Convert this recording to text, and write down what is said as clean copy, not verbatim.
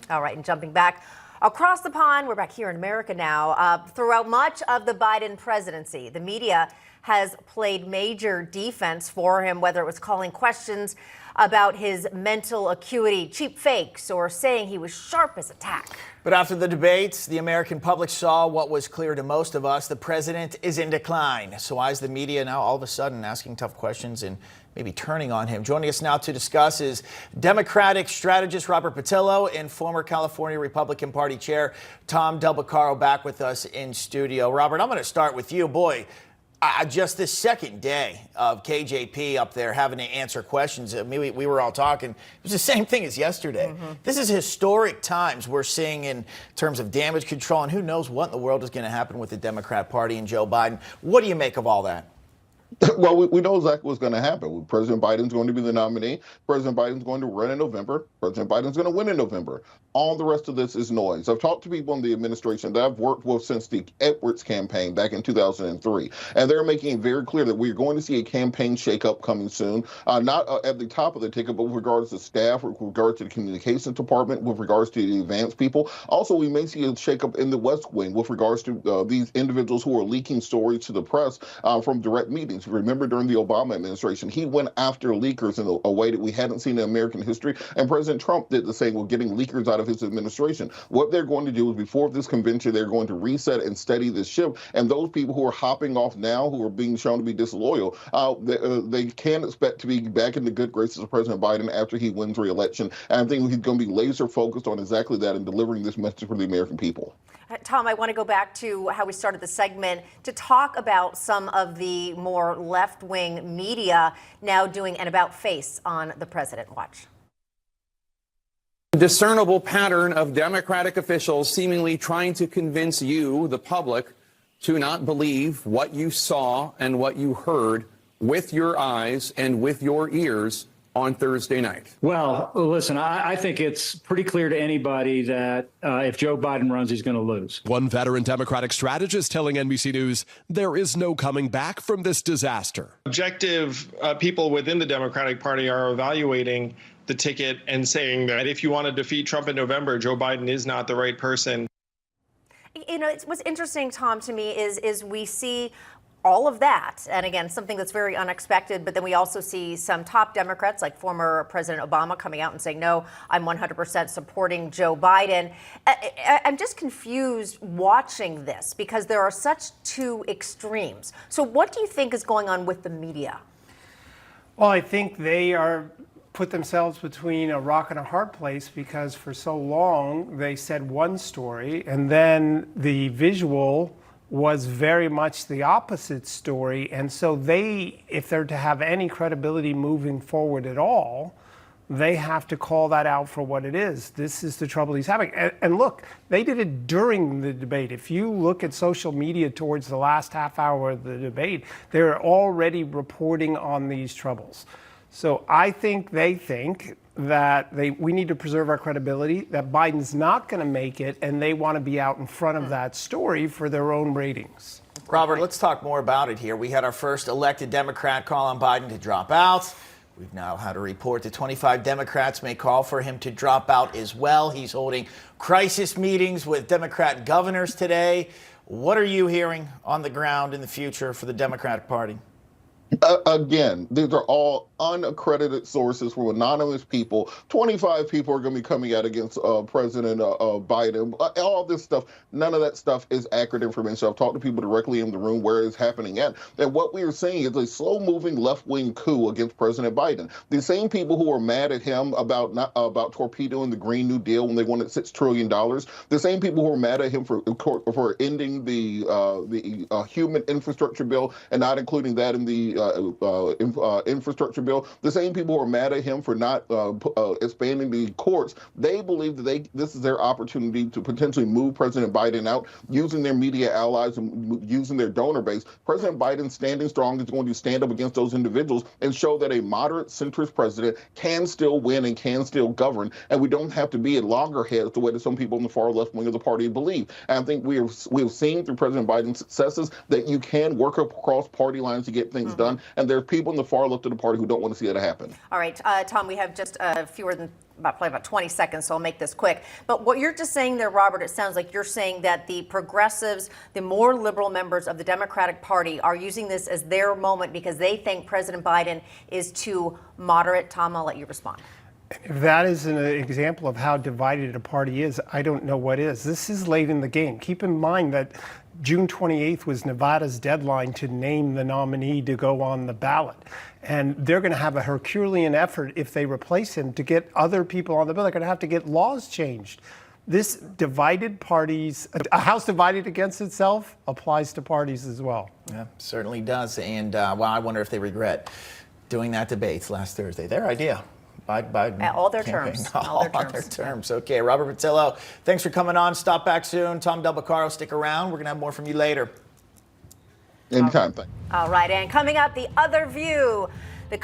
All right, and jumping back across the pond, we're back here in America now. Throughout much of the Biden presidency, the media has played major defense for him, whether it was calling questions about his mental acuity, cheap fakes, or saying he was sharp as a tack. But after the debates, the American public saw what was clear to most of us. The president is in decline. So why is the media now all of a sudden asking tough questions and maybe turning on him? Joining us now to discuss is Democratic strategist Robert Patillo and former California Republican Party chair Tom Del Beccaro back with us in studio. Robert, I'm going to start with you. Boy, just this second day of KJP up there having to answer questions. I mean, we were all talking. It was the same thing as yesterday. This is historic times we're seeing in terms of damage control, and who knows what in the world is going to happen with the Democrat Party and Joe Biden. What do you make of all that? Well, we know exactly what's going to happen. President Biden's going to be the nominee. President Biden's going to run in November. President Biden's going to win in November. All the rest of this is noise. I've talked to people in the administration that I've worked with since the Edwards campaign back in 2003, and they're making it very clear that we're going to see a campaign shakeup coming soon, not at the top of the ticket, but with regards to staff, with regards to the communications department, with regards to the advanced people. Also, we may see a shakeup in the West Wing with regards to these individuals who are leaking stories to the press from direct meetings. Remember, during the Obama administration, he went after leakers in a way that we hadn't seen in American history, and President Trump did the same with getting leakers out of his administration. What they're going to do is, before this convention, they're going to reset and steady this ship, and those people who are hopping off now, who are being shown to be disloyal, they can expect to be back in the good graces of President Biden after he wins re-election, and I think he's going to be laser focused on exactly that and delivering this message for the American people. Tom, I want to go back to how we started the segment to talk about some of the more left-wing media now doing an about-face on the president. Watch. Discernible pattern of Democratic officials seemingly trying to convince you, the public, to not believe what you saw and what you heard with your eyes and with your ears on Thursday night. Well, listen, I think it's pretty clear to anybody that if Joe Biden runs, he's going to lose. One veteran Democratic strategist telling NBC News there is no coming back from this disaster. Objective people within the Democratic Party are evaluating the ticket and saying that if you want to defeat Trump in November, Joe Biden is not the right person. You know, what's interesting, Tom, to me is we see all of that, and again, something that's very unexpected, but then we also see some top Democrats like former President Obama coming out and saying, no, I'm 100% supporting Joe Biden. I'm just confused watching this because there are such two extremes. So what do you think is going on with the media? Well, I think they are put themselves between a rock and a hard place because for so long they said one story and then the visual was very much the opposite story. And so they, if they're to have any credibility moving forward at all, they have to call that out for what it is. This is the trouble he's having. And look, they did it during the debate. If you look at social media towards the last half hour of the debate, they're already reporting on these troubles. So I think they think that we need to preserve our credibility, that Biden's not going to make it, and they want to be out in front of that story for their own ratings. Robert, let's talk more about it here. We had our first elected Democrat call on Biden to drop out. We've now had a report that 25 Democrats may call for him to drop out as well. He's holding crisis meetings with Democrat governors today. What are you hearing on the ground in the future for the Democratic Party? Again, these are all unaccredited sources from anonymous people. 25 people are going to be coming out against President Biden. All this stuff, none of that stuff is accurate information. I've talked to people directly in the room where it's happening at. And what we are seeing is a slow-moving left-wing coup against President Biden. The same people who are mad at him about torpedoing the Green New Deal when they wanted $6 trillion, the same people who are mad at him for ending the human infrastructure bill and not including that in the infrastructure bill, the same people who are mad at him for not expanding the courts, they believe that this is their opportunity to potentially move President Biden out using their media allies and using their donor base. President Biden standing strong is going to stand up against those individuals and show that a moderate centrist president can still win and can still govern, and we don't have to be at loggerheads the way that some people in the far left wing of the party believe. And I think we have seen through President Biden's successes that you can work across party lines to get things done. done. And there are people in the far left of the party who don't want to see it happen. All right, Tom, we have just probably about 20 seconds, so I'll make this quick. But what you're just saying there, Robert, it sounds like you're saying that the progressives, the more liberal members of the Democratic Party are using this as their moment because they think President Biden is too moderate. Tom, I'll let you respond. If that is an example of how divided a party is, I don't know what is. This is late in the game. Keep in mind that June 28th was Nevada's deadline to name the nominee to go on the ballot. And they're going to have a Herculean effort if they replace him to get other people on the ballot. They're going to have to get laws changed. This divided parties, a house divided against itself applies to parties as well. Yeah, certainly does. And well, I wonder if they regret doing that debate last Thursday. Their idea. Biden At all their campaign. terms. All their terms. Okay, Robert Patillo, thanks for coming on. Stop back soon. Tom Del Beccaro, stick around. We're going to have more from you later. Anytime. Thank you. All right, and coming up, The Other View. The